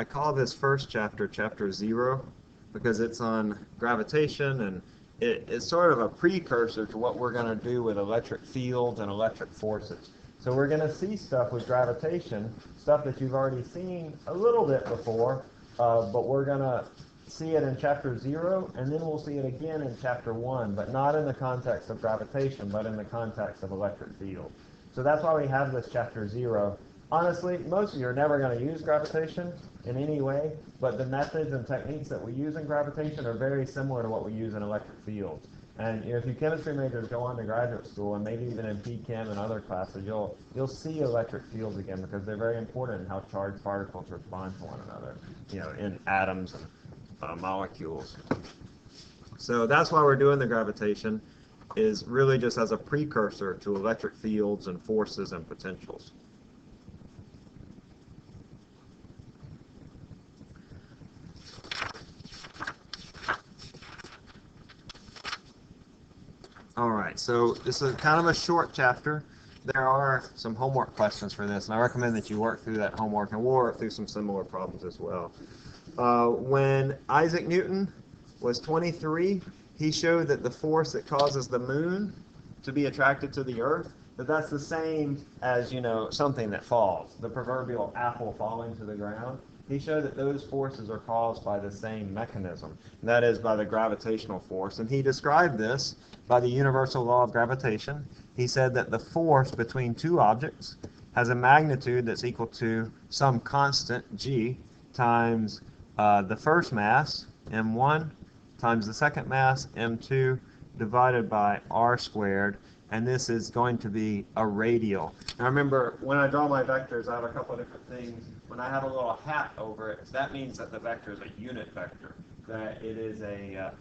I call this first chapter Chapter 0 because it's on gravitation, and it's sort of a precursor to what we're going to do with electric fields and electric forces. So we're going to see stuff with gravitation, stuff that you've already seen a little bit before, but we're going to see it in Chapter 0, and then we'll see it again in Chapter 1, but not in the context of gravitation, but in the context of electric field. So that's why we have this Chapter 0. Honestly, most of you are never going to use gravitation in any way, but the methods and techniques that we use in gravitation are very similar to what we use in electric fields. And if you chemistry majors go on to graduate school, and maybe even in PChem and other classes, you'll see electric fields again because they're very important in how charged particles respond to one another, in atoms and molecules. So that's why we're doing the gravitation, is really just as a precursor to electric fields and forces and potentials. All right, so this is kind of a short chapter. There are some homework questions for this, and I recommend that you work through that homework, and we'll work through some similar problems as well. When Isaac Newton was 23, he showed that the force that causes the moon to be attracted to the Earth, that's the same as, something that falls, the proverbial apple falling to the ground. He showed that those forces are caused by the same mechanism, and that is by the gravitational force. And he described this by the universal law of gravitation. He said that the force between two objects has a magnitude that's equal to some constant, g, times the first mass, m1, times the second mass, m2, divided by r squared. And this is going to be a radial. Now remember, when I draw my vectors, I have a couple of different things. When I have a little hat over it, that means that the vector is a unit vector, that it is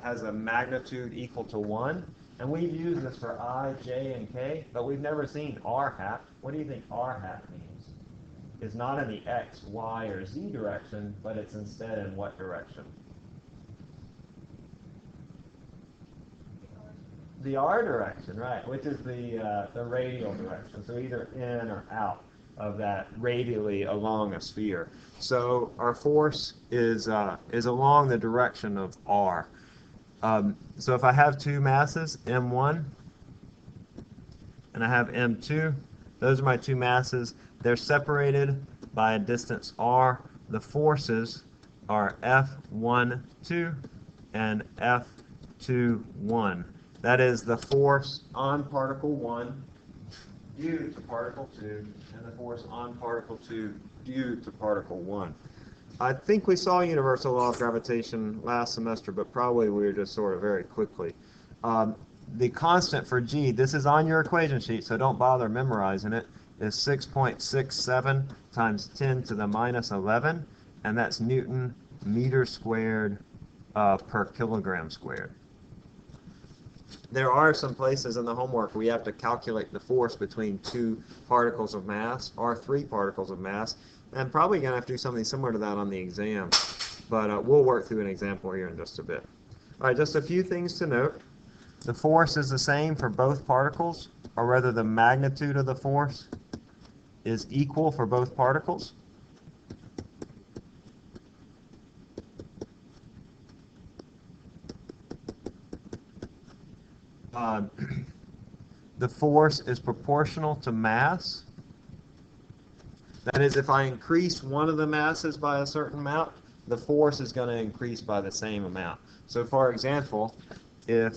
has a magnitude equal to 1. And we've used this for I, j, and k, but we've never seen r hat. What do you think r hat means? It's not in the x, y, or z direction, but it's instead in what direction? The r direction, right, which is the radial direction, so either in or out of that radially along a sphere. So our force is along the direction of r. So if I have two masses, m1 and I have m2, those are my two masses. They're separated by a distance r. The forces are F12 and F21. That is the force on particle 1 due to particle 2, and the force on particle 2 due to particle 1. I think we saw universal law of gravitation last semester, but probably we were just sort of very quickly. The constant for g, this is on your equation sheet, so don't bother memorizing it, is 6.67 times 10 to the minus 11, and that's Newton meter squared per kilogram squared. There are some places in the homework where you have to calculate the force between two particles of mass, or three particles of mass, and probably going to have to do something similar to that on the exam. But we'll work through an example here in just a bit. All right, just a few things to note. The force is the same for both particles, or rather the magnitude of the force is equal for both particles. The force is proportional to mass. That is, if I increase one of the masses by a certain amount, the force is going to increase by the same amount. So for example, if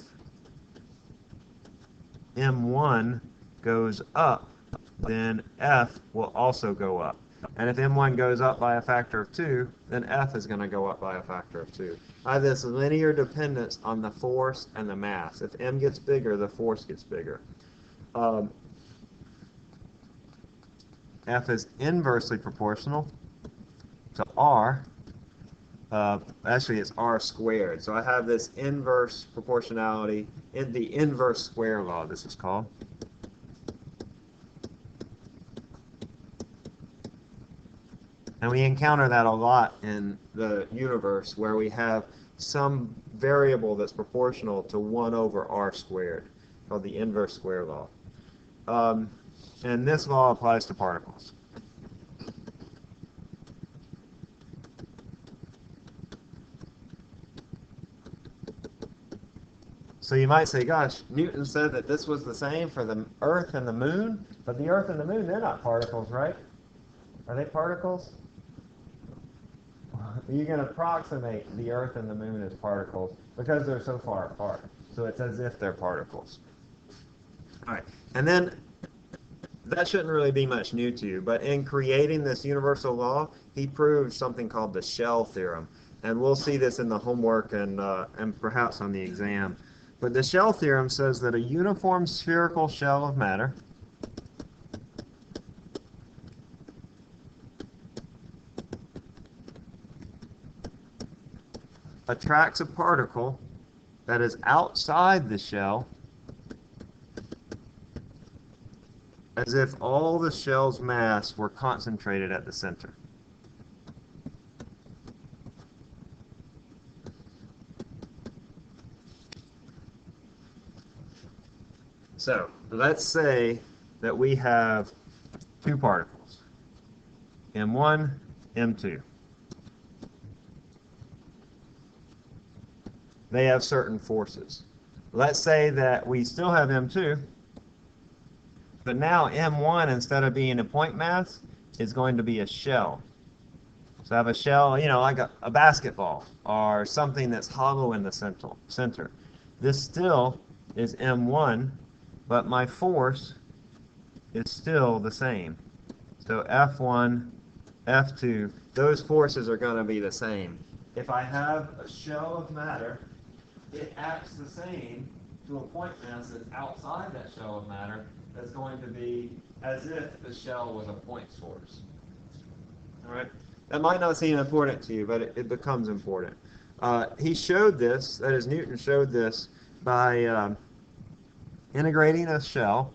m1 goes up, then F will also go up. And if m1 goes up by a factor of 2, then F is going to go up by a factor of 2. I have this linear dependence on the force and the mass. If m gets bigger, the force gets bigger. F is inversely proportional to r. Actually, it's r squared. So I have this inverse proportionality in the inverse square law, this is called. And we encounter that a lot in the universe where we have some variable that's proportional to 1 over r squared, called the inverse square law. And this law applies to particles. So you might say, gosh, Newton said that this was the same for the Earth and the Moon, but the Earth and the Moon, they're not particles, right? Are they particles? You can approximate the Earth and the Moon as particles because they're so far apart. So it's as if they're particles. All right, and then that shouldn't really be much new to you, but in creating this universal law, he proved something called the Shell Theorem. And we'll see this in the homework and perhaps on the exam. But the Shell Theorem says that a uniform spherical shell of matter attracts a particle that is outside the shell as if all the shell's mass were concentrated at the center. So let's say that we have two particles, M1, M2. They have certain forces. Let's say that we still have M2, but now M1, instead of being a point mass, is going to be a shell. So I have a shell, you know, like a basketball or something that's hollow in the center. This still is M1, but my force is still the same. So F1, F2, those forces are going to be the same. If I have a shell of matter, it acts the same to a point mass that's outside that shell of matter that's going to be as if the shell was a point source. All right? That might not seem important to you, but it becomes important. He showed this, that is, Newton showed this by integrating a shell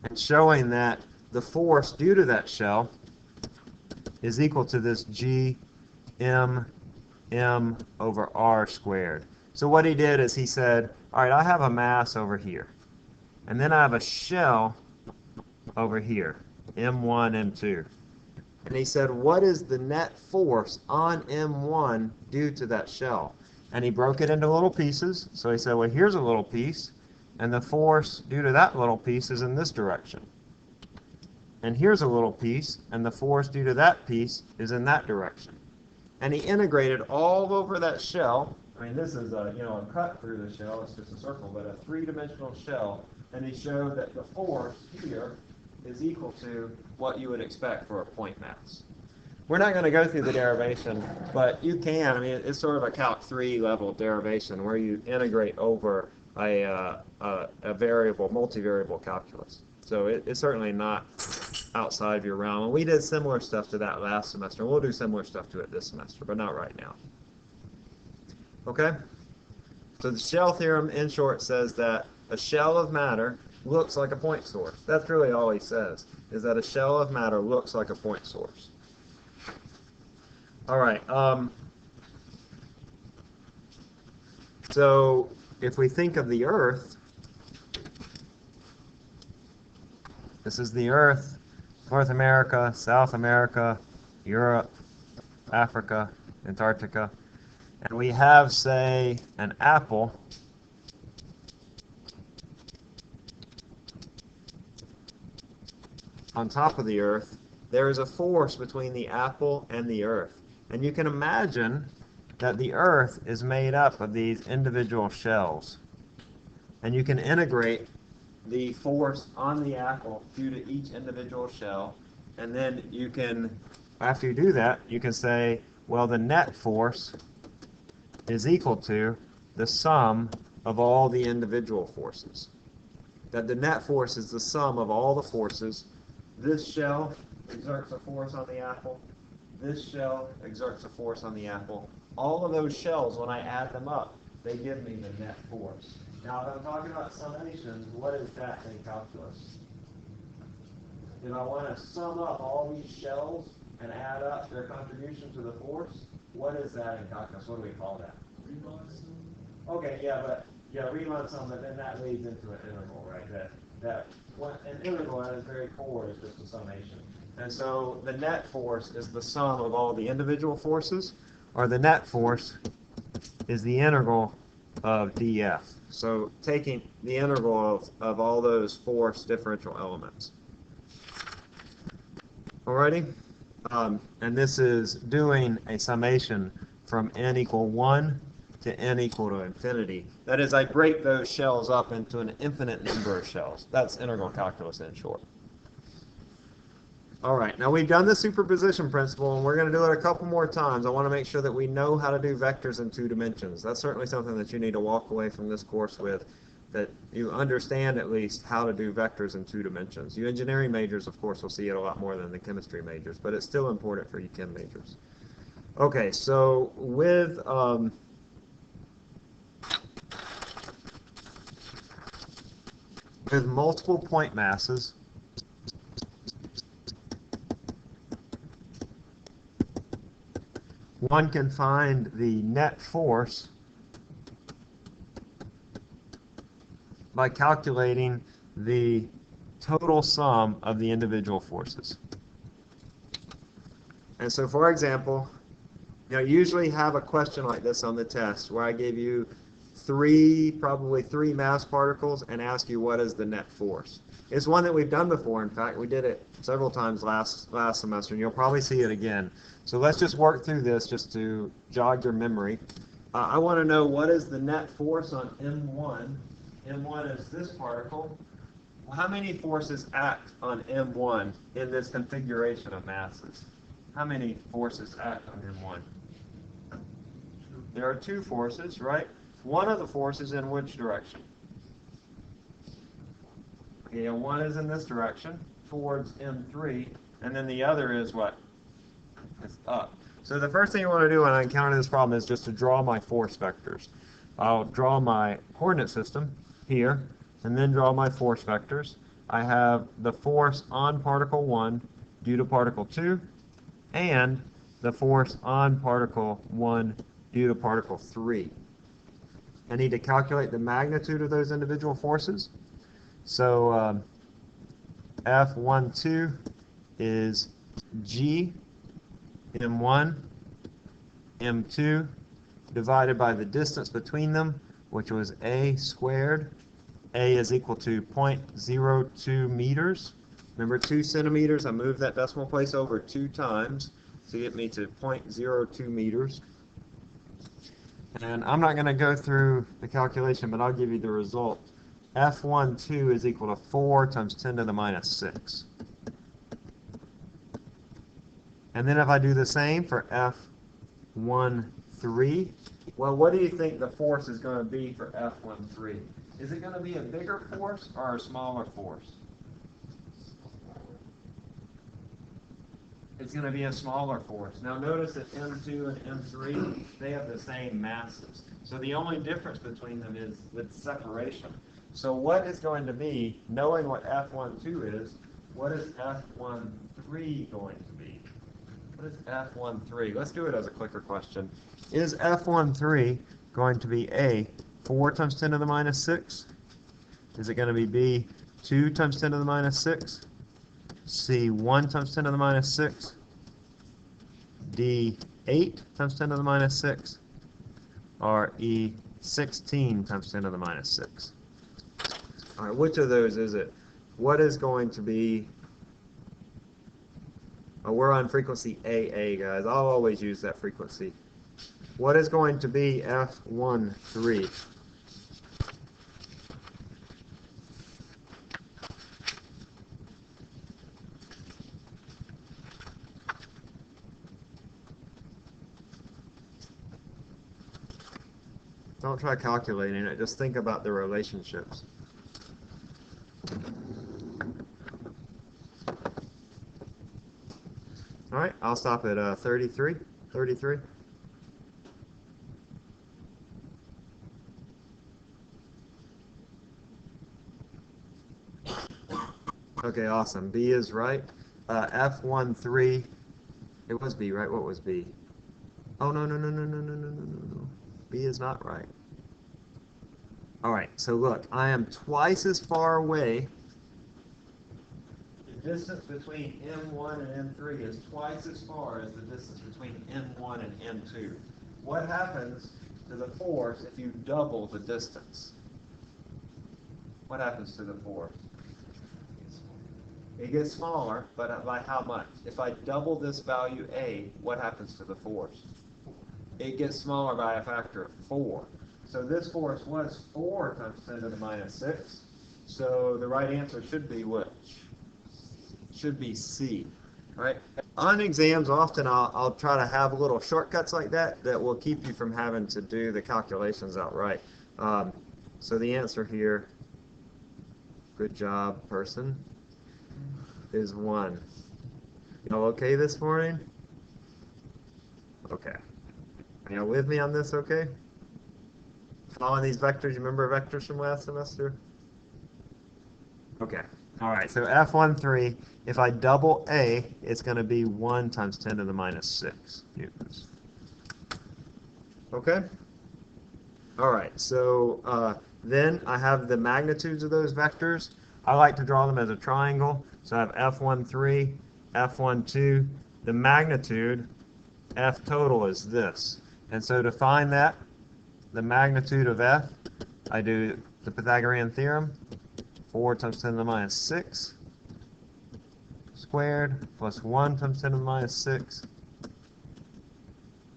and showing that the force due to that shell is equal to this G M over R squared. So what he did is he said, all right, I have a mass over here, and then I have a shell over here, M1, M2. And he said, what is the net force on M1 due to that shell? And he broke it into little pieces. So he said, well, here's a little piece, and the force due to that little piece is in this direction. And here's a little piece, and the force due to that piece is in that direction. And he integrated all over that shell. I mean, this is a cut through the shell. It's just a circle, but a three-dimensional shell. And he showed that the force here is equal to what you would expect for a point mass. We're not going to go through the derivation, but you can. I mean, it's sort of a Calc 3 level derivation where you integrate over a variable, multivariable calculus. So it's certainly not outside of your realm. And we did similar stuff to that last semester. We'll do similar stuff to it this semester, but not right now. Okay? So the Shell theorem, in short, says that a shell of matter looks like a point source. That's really all he says, is that a shell of matter looks like a point source. All right. So if we think of the Earth, this is the Earth, North America, South America, Europe, Africa, Antarctica, and we have, say, an apple on top of the Earth. There is a force between the apple and the Earth. And you can imagine that the Earth is made up of these individual shells. And you can integrate the force on the apple due to each individual shell. And then you can, after you do that, you can say, well, the net force is equal to the sum of all the individual forces. That the net force is the sum of all the forces. This shell exerts a force on the apple. This shell exerts a force on the apple. All of those shells, when I add them up, they give me the net force. Now, if I'm talking about summations, what is that in calculus? If I want to sum up all these shells and add up their contribution to the force, what is that in calculus? What do we call that? Riemann sum. Okay, yeah, Riemann sum, but then that leads into an integral, right? That an integral at its very core is just a summation. And so the net force is the sum of all the individual forces, or the net force is the integral of df. So taking the integral of all those force differential elements. Alrighty? And this is doing a summation from n equal 1 to n equal to infinity. That is, I break those shells up into an infinite number of shells. That's integral calculus in short. All right, now we've done the superposition principle, and we're going to do it a couple more times. I want to make sure that we know how to do vectors in 2 dimensions. That's certainly something that you need to walk away from this course with, that you understand at least how to do vectors in 2 dimensions. You engineering majors, of course, will see it a lot more than the chemistry majors, but it's still important for you chem majors. Okay, so with multiple point masses, one can find the net force by calculating the total sum of the individual forces. And so, for example, you usually have a question like this on the test where I give you probably three mass particles and ask you what is the net force. It's one that we've done before. In fact, we did it several times last semester, and you'll probably see it again. So let's just work through this just to jog your memory. I want to know what is the net force on M1. M1 is this particle. Well, how many forces act on M1 in this configuration of masses? How many forces act on M1? There are 2 forces, right? One of the forces in which direction? Okay, one is in this direction towards M3, and then the other is what? It's up. So the first thing you want to do when I encounter this problem is just to draw my force vectors. I'll draw my coordinate system here, and then draw my force vectors. I have the force on particle 1 due to particle 2, and the force on particle 1 due to particle 3. I need to calculate the magnitude of those individual forces. So F12 is G M1 M2 divided by the distance between them, which was A squared. A is equal to 0.02 meters. Remember, 2 centimeters, I moved that decimal place over 2 times to get me to 0.02 meters. And I'm not going to go through the calculation, but I'll give you the result. F12 is equal to 4 times 10 to the minus 6. And then if I do the same for F13, well, what do you think the force is going to be for F13? Is it going to be a bigger force or a smaller force? It's going to be a smaller force. Now notice that M2 and M3, they have the same masses. So the only difference between them is with separation. So what is going to be, knowing what F12 is, what is F13 going to be? What is F13? Let's do it as a clicker question. Is F13 going to be A, 4 times 10 to the minus 6? Is it going to be B, 2 times 10 to the minus 6? C, 1 times 10 to the minus 6? D, 8 times 10 to the minus 6? Or E, 16 times 10 to the minus 6? All right, which of those is it? What is going to be... Oh, we're on frequency AA, guys. I'll always use that frequency. What is going to be F13? Don't try calculating it. Just think about the relationships. All right, I'll stop at 33. 33. Okay, awesome. B is right. F13. It was B, right? What was B? Oh, no. B is not right. All right, so look, I am twice as far away distance between M1 and M3 is twice as far as the distance between M1 and M2. What happens to the force if you double the distance? What happens to the force? It gets smaller, but by how much? If I double this value A, what happens to the force? It gets smaller by a factor of 4. So this force was 4 times 10 to the minus 6. So the right answer should be what? Should be C, right? On exams, often I'll try to have little shortcuts like that that will keep you from having to do the calculations outright. So the answer here, good job, person, is 1. Y'all okay this morning? Okay. Are y'all with me on this, okay? Following these vectors, you remember vectors from last semester? Okay. All right, so F13, if I double A, it's going to be 1 times 10 to the minus 6 newtons. Okay? All right, so then I have the magnitudes of those vectors. I like to draw them as a triangle. So I have F13, F12. The magnitude, F total, is this. And so to find that, the magnitude of F, I do the Pythagorean theorem. 4 times 10 to the minus 6 squared plus 1 times 10 to the minus 6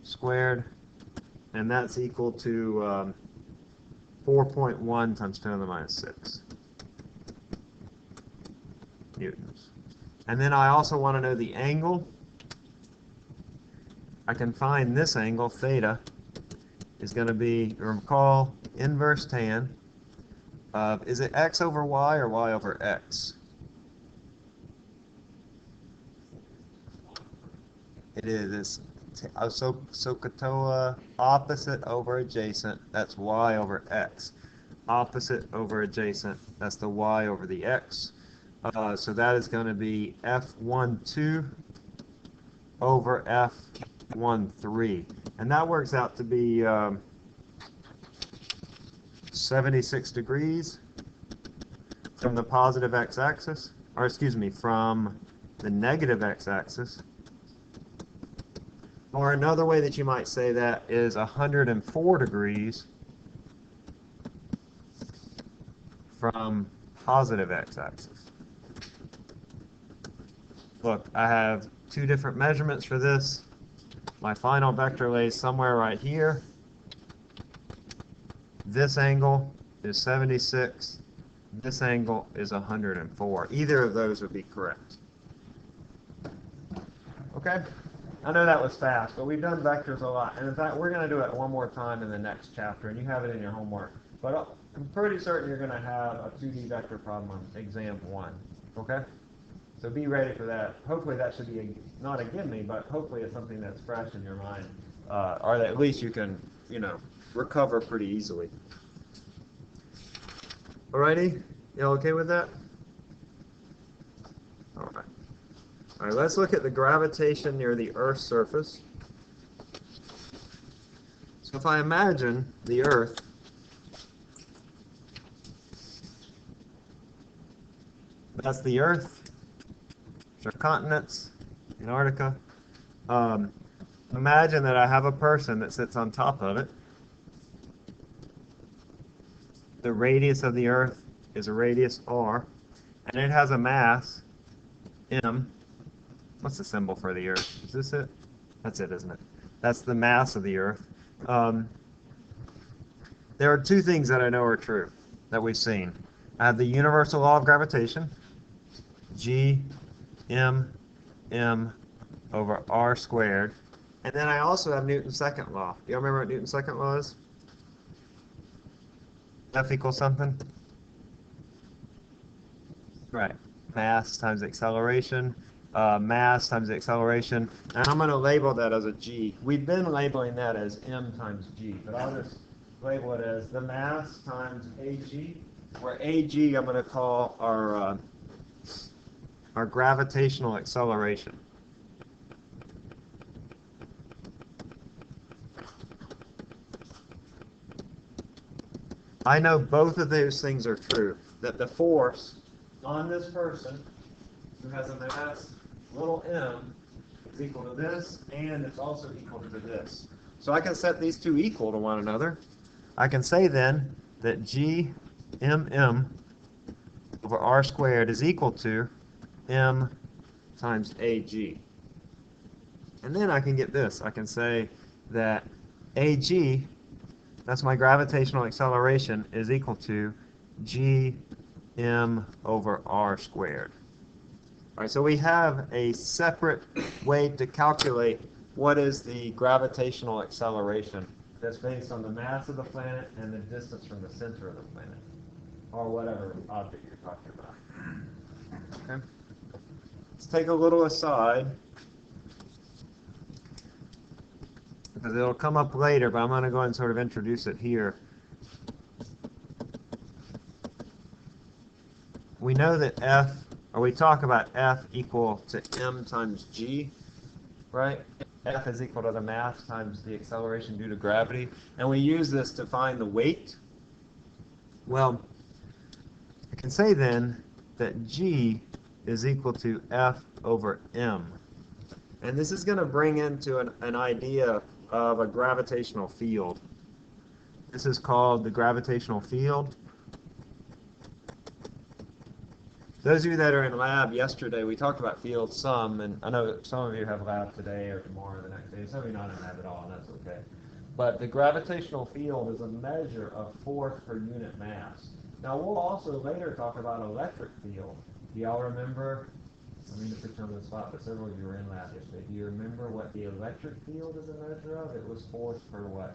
squared, and that's equal to 4.1 times 10 to the minus 6 newtons. And then I also want to know the angle. I can find this angle, theta, is going to be, recall, inverse tan. Is it x over y or y over x? It is. SOHCAHTOA, opposite over adjacent, that's y over x. Opposite over adjacent, that's the y over the x. So that is going to be F12 over F13. And that works out to be 76 degrees from the positive x-axis, or excuse me, from the negative x-axis. Or another way that you might say that is 104 degrees from positive x-axis. Look, I have 2 different measurements for this. My final vector lays somewhere right here. This angle is 76. This angle is 104. Either of those would be correct. Okay? I know that was fast, but we've done vectors a lot. And in fact, we're going to do it one more time in the next chapter, and you have it in your homework. But I'm pretty certain you're going to have a 2D vector problem on exam 1. Okay? So be ready for that. Hopefully that should be not a gimme, but hopefully it's something that's fresh in your mind, or that at least you can, recover pretty easily. Alrighty, y'all okay with that? All right. All right, let's look at the gravitation near the Earth's surface. So if I imagine the Earth that's the Earth, there's continents, Antarctica. Imagine that I have a person that sits on top of it. The radius of the Earth is a radius r, and it has a mass m. What's the symbol for the Earth? Is this it? That's it, isn't it? That's the mass of the Earth. There are 2 things that I know are true that we've seen. I have the universal law of gravitation, G m over r squared, and then I also have Newton's second law. Do you remember what Newton's second law is? F equals something? Right. Mass times acceleration. Mass times the acceleration. And I'm going to label that as a g. We've been labeling that as m times g, but I'll just label it as the mass times ag, where ag I'm going to call our gravitational acceleration. I know both of those things are true, that the force on this person who has a mass little m is equal to this, and it's also equal to this. So I can set these two equal to one another. I can say then that Gmm over r squared is equal to m times ag. And then I can get this. I can say that ag, that's my gravitational acceleration, is equal to Gm over r squared. All right, so we have a separate way to calculate what is the gravitational acceleration that's based on the mass of the planet and the distance from the center of the planet, or whatever object you're talking about. Okay. Let's take a little aside, because it'll come up later, but I'm going to go ahead and sort of introduce it here. We know that F, or we talk about F equal to m times g, right? F is equal to the mass times the acceleration due to gravity. And we use this to find the weight. Well, I can say then that g is equal to F over m. And this is going to bring into an idea of a gravitational field. This is called the gravitational field. Those of you that are in lab yesterday, we talked about fields some, and I know some of you have lab today or tomorrow or the next day. Some of you not in lab at all, and that's okay. But the gravitational field is a measure of force per unit mass. Now, we'll also later talk about electric field. Do y'all remember? I mean to put you on the spot, but several of you were in lab yesterday. Do you remember what the electric field is a measure of? It was force per what?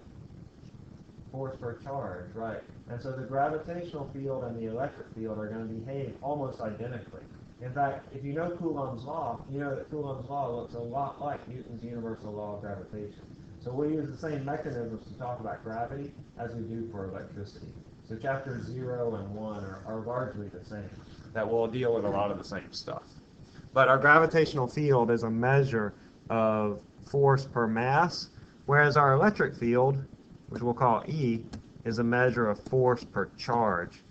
Force per charge, right? And so the gravitational field and the electric field are going to behave almost identically. In fact, if you know Coulomb's law, you know that Coulomb's law looks a lot like Newton's universal law of gravitation. So we use the same mechanisms to talk about gravity as we do for electricity. So chapters 0 and 1 are largely the same, that will deal with a lot of the same stuff. But our gravitational field is a measure of force per mass, whereas our electric field, which we'll call E, is a measure of force per charge.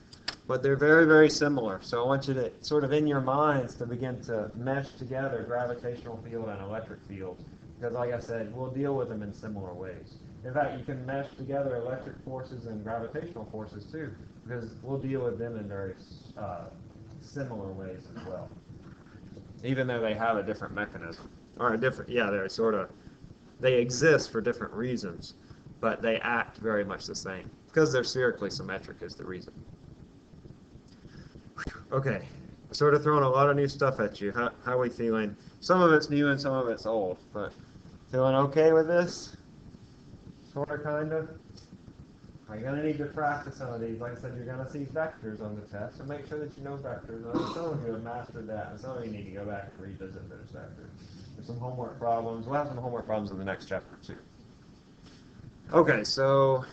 But they're very, very similar. So I want you to sort of in your minds to begin to mesh together gravitational field and electric field. Because like I said, we'll deal with them in similar ways. In fact, you can mesh together electric forces and gravitational forces too, because we'll deal with them in very similar ways as well. Even though they have a different mechanism. Or a different, yeah, they exist for different reasons, but they act very much the same. Because they're spherically symmetric is the reason. Okay, sort of throwing a lot of new stuff at you. How are we feeling? Some of it's new and some of it's old, but feeling okay with this? Sort of, kind of? You're going to need to practice some of these. Like I said, you're going to see vectors on the test, so make sure that you know vectors. Some of you have mastered that, and some of you need to go back and revisit those vectors. There's some homework problems. We'll have some homework problems in the next chapter, too. Okay, so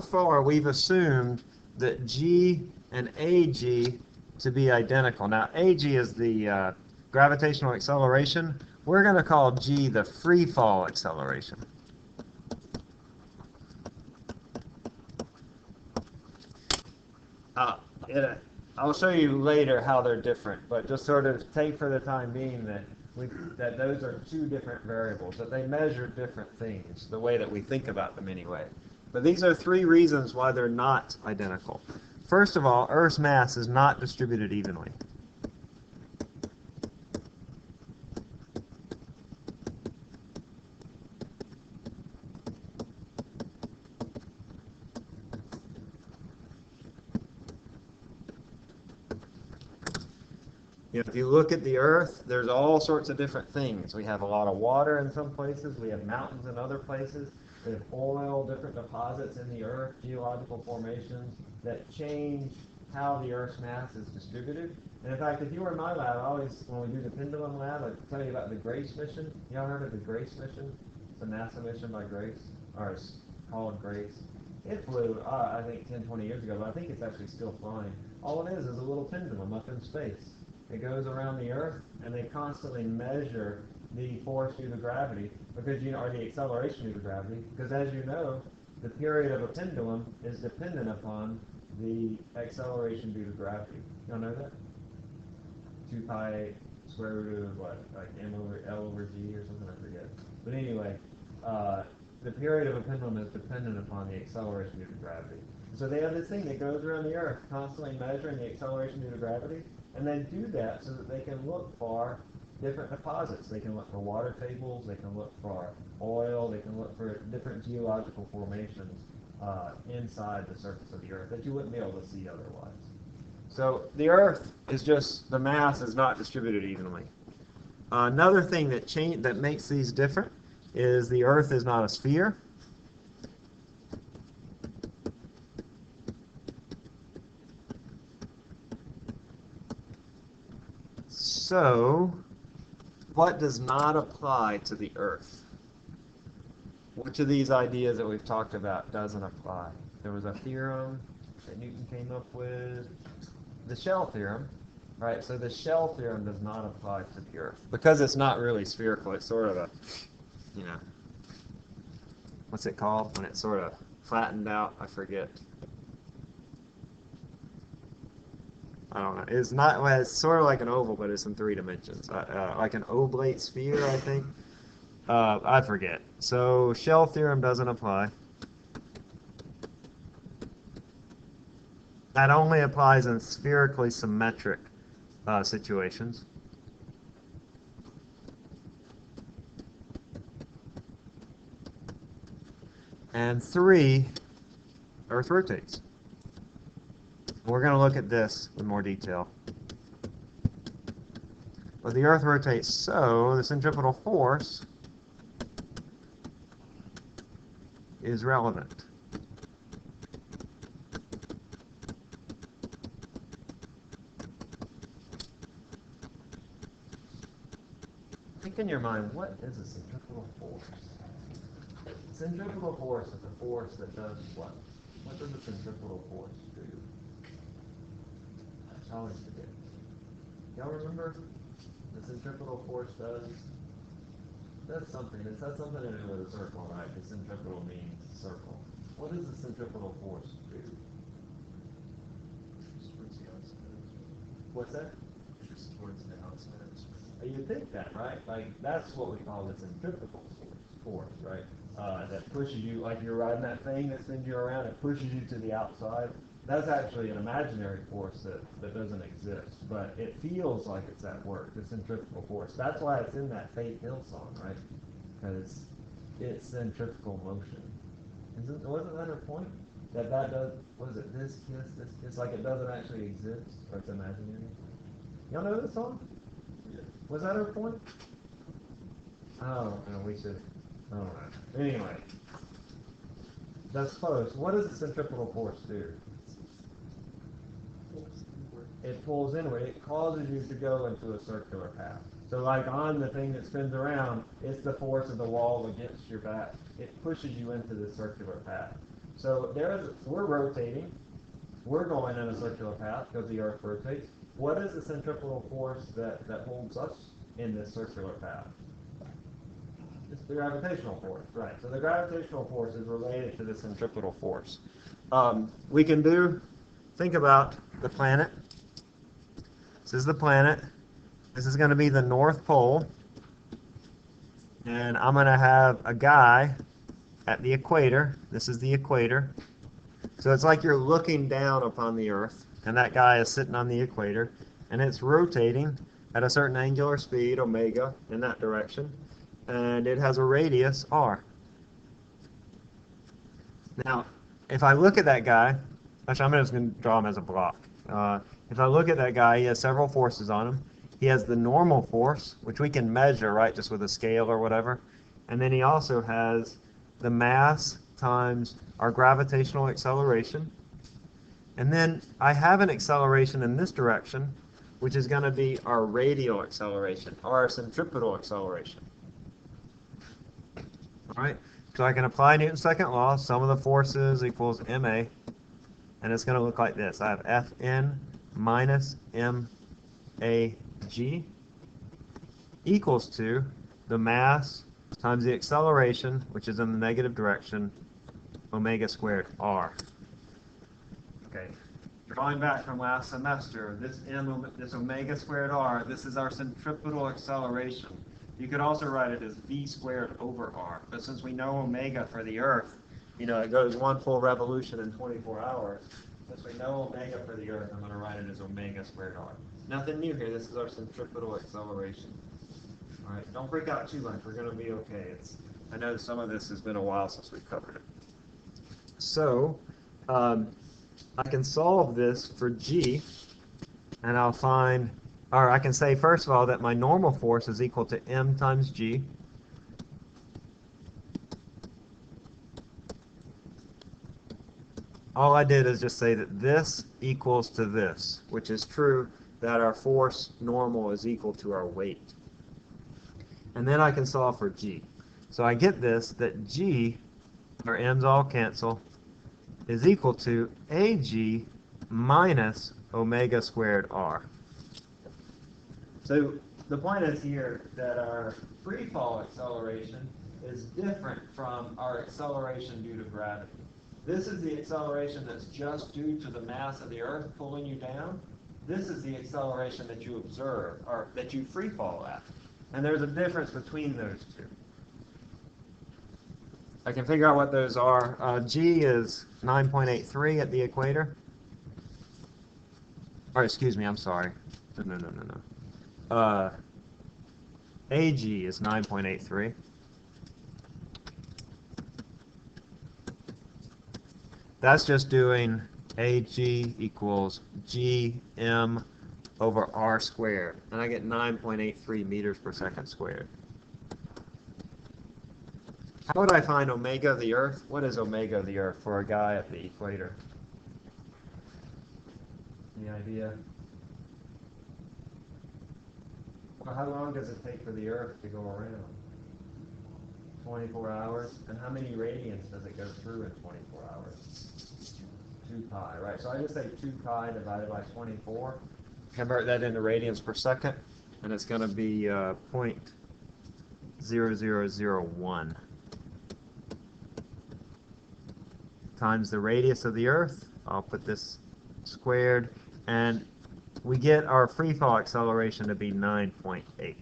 far we've assumed that G and AG to be identical. Now, AG is the gravitational acceleration. We're going to call G the free fall acceleration. I'll show you later how they're different, but just sort of take for the time being that those are two different variables, that they measure different things, the way that we think about them anyway. But these are three reasons why they're not identical. First of all, Earth's mass is not distributed evenly. If you look at the Earth, there's all sorts of different things. We have a lot of water in some places. We have mountains in other places. We have oil, different deposits in the Earth, geological formations that change how the Earth's mass is distributed. And in fact, if you were in my lab, when we do the pendulum lab, I tell you about the GRACE mission. Y'all heard of the GRACE mission? It's a NASA mission by GRACE, or it's called GRACE. It flew, I think, 10, 20 years ago, but I think it's actually still flying. All it is a little pendulum up in space. It goes around the Earth, and they constantly measure the force due to gravity, because or the acceleration due to gravity, because as you know, the period of a pendulum is dependent upon the acceleration due to gravity. You don't know that? 2 pi square root of what, like m over L over G or something, I forget. But anyway, the period of a pendulum is dependent upon the acceleration due to gravity. So they have this thing that goes around the Earth, constantly measuring the acceleration due to gravity, and they do that so that they can look for different deposits. They can look for water tables, they can look for oil, they can look for different geological formations inside the surface of the Earth that you wouldn't be able to see otherwise. So the Earth is just, the mass is not distributed evenly. Another thing that makes these different is the Earth is not a sphere. So, what does not apply to the Earth? Which of these ideas that we've talked about doesn't apply? There was a theorem that Newton came up with, the Shell Theorem, right? So the Shell Theorem does not apply to the Earth because it's not really spherical. It's sort of a, you know, what's it called when it's sort of flattened out? I forget. I don't know. It's not. Well, it's sort of like an oval, but it's in 3 dimensions, like an oblate sphere, I think. I forget. So Shell theorem doesn't apply. That only applies in spherically symmetric situations. And 3, Earth rotates. We're going to look at this in more detail. But the Earth rotates, so the centripetal force is relevant. Think in your mind, what is a centripetal force? Centripetal force is a force that does what? What does a centripetal force do? I always forget. Y'all remember? The centripetal force does something. It says something to do with a circle, right? The centripetal means circle. What does the centripetal force do? Towards the outside. What's that? Just towards the outside. You think that, right? Like, that's what we call the centripetal force, right? That pushes you, like you're riding that thing that spins you around, it pushes you to the outside. That's actually an imaginary force that doesn't exist, but it feels like it's at work, the centripetal force. That's why it's in that Faith Hill song, right? Because it's centrifugal motion. Wasn't that her point? That does, what is it, this kiss, like it doesn't actually exist, or it's imaginary? Y'all know this song? Yeah. Was that her point? Oh, no, we should, I don't know. Anyway, that's close. What does the centripetal force do? It pulls inward. It causes you to go into a circular path. So like on the thing that spins around, it's the force of the wall against your back. It pushes you into the circular path. So we're rotating. We're going in a circular path because the Earth rotates. What is the centripetal force that holds us in this circular path? It's the gravitational force, right. So the gravitational force is related to the centripetal force. We can think about the planet. This is the planet. This is going to be the North Pole. And I'm going to have a guy at the equator. This is the equator. So it's like you're looking down upon the Earth, and that guy is sitting on the equator, and it's rotating at a certain angular speed, omega, in that direction, and it has a radius, r. Now, if I look at that guy, actually I'm just going to draw him as a block. If I look at that guy, he has several forces on him. He has the normal force, which we can measure, right, just with a scale or whatever. And then he also has the mass times our gravitational acceleration. And then I have an acceleration in this direction, which is going to be our radial acceleration, or our centripetal acceleration. All right, so I can apply Newton's second law, sum of the forces equals ma, and it's going to look like this. I have Fn minus mag equals to the mass times the acceleration, which is in the negative direction, omega squared r. Okay, drawing back from last semester, this omega squared r, this is our centripetal acceleration. You could also write it as v squared over r, but since we know omega for the Earth, you know, it goes one full revolution in 24 hours. Since we know omega for the Earth, I'm going to write it as omega squared r. Nothing new here. This is our centripetal acceleration. All right, don't freak out too much. We're going to be okay. I know some of this has been a while since we've covered it. So, I can solve this for G, and I'll find, or I can say first of all that my normal force is equal to m times G. All I did is just say that this equals to this, which is true that our force normal is equal to our weight. And then I can solve for G. So I get this, that G, or m's all cancel, is equal to AG minus omega squared r. So the point is here that our free fall acceleration is different from our acceleration due to gravity. This is the acceleration that's just due to the mass of the Earth pulling you down. This is the acceleration that you observe, or that you free fall at. And there's a difference between those two. I can figure out what those are. G is 9.83 at the equator. Or excuse me, I'm sorry. No. AG is 9.83. That's just doing AG equals GM over R squared. And I get 9.83 meters per second squared. How would I find omega of the Earth? What is omega of the Earth for a guy at the equator? Any idea? Well, how long does it take for the Earth to go around? 24 hours. And how many radians does it go through in 24 hours? 2 pi, right? So I just say 2 pi divided by 24. Convert that into radians per second, and it's going to be 0.0001 times the radius of the Earth. I'll put this squared, and we get our free fall acceleration to be 9.8.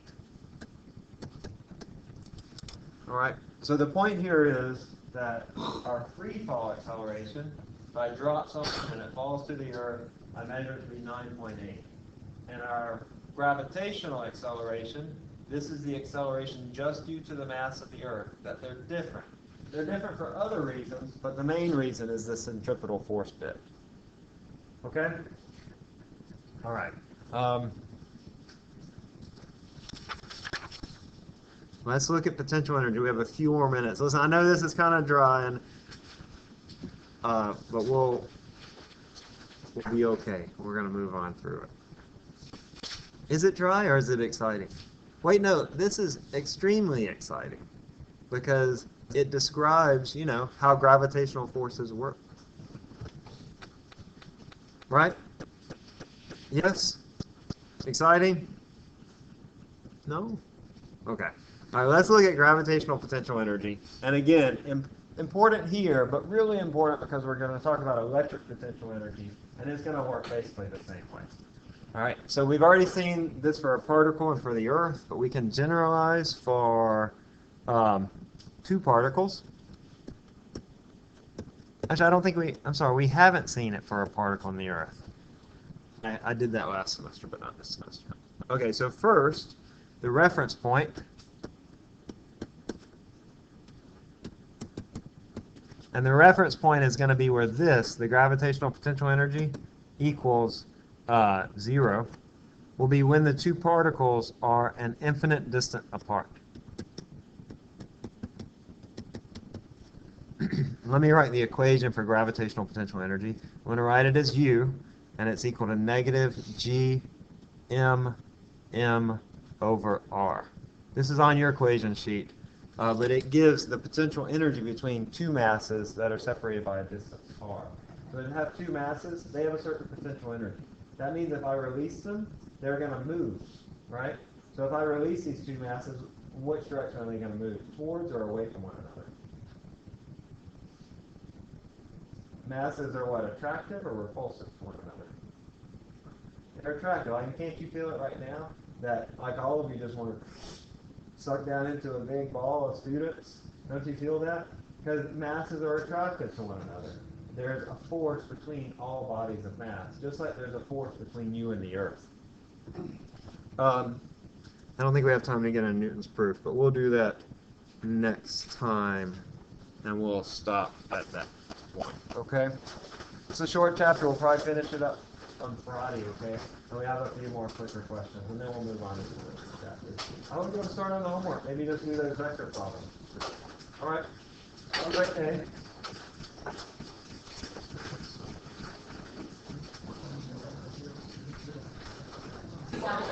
All right, so the point here is that our free fall acceleration, if I drop something and it falls to the Earth, I measure it to be 9.8. And our gravitational acceleration, this is the acceleration just due to the mass of the Earth, that they're different. They're different for other reasons, but the main reason is the centripetal force bit. Okay? All right. Let's look at potential energy. We have a few more minutes. Listen, I know this is kind of dry, but we'll be okay. We're going to move on through it. Is it dry or is it exciting? Wait, no, this is extremely exciting because it describes, you know, how gravitational forces work. Right? Yes? Exciting? No? Okay. All right, let's look at gravitational potential energy. And again, important here, but really important because we're going to talk about electric potential energy, and it's going to work basically the same way. All right, so we've already seen this for a particle and for the Earth, but we can generalize for 2 particles. Actually, we haven't seen it for a particle in the Earth. I did that last semester, but not this semester. Okay, so first, the reference point. And the reference point is going to be where this, the gravitational potential energy, equals 0, will be when the 2 particles are an infinite distance apart. Let me write the equation for gravitational potential energy. I'm going to write it as U, and it's equal to negative G m over R. This is on your equation sheet, but it gives the potential energy between 2 masses that are separated by a distance r. So to have 2 masses, they have a certain potential energy. That means if I release them, they're going to move, right? So if I release these 2 masses, which direction are they going to move? Towards or away from one another? masses are what, attractive or repulsive to one another? They're attractive. Like, can't you feel it right now? That, like, all of you just want to suck down into a big ball of students? Don't you feel that? Because masses are attractive to one another. There's a force between all bodies of mass, just like there's a force between you and the Earth. I don't think we have time to get on Newton's proof, but we'll do that next time, and we'll stop at that point, okay? It's a short chapter. We'll probably finish it up on Friday, okay? And we have a few more quicker questions, and then we'll move on to the next chapter. I want to go start on the homework. Maybe just do those vector problems. All right. Have a great day.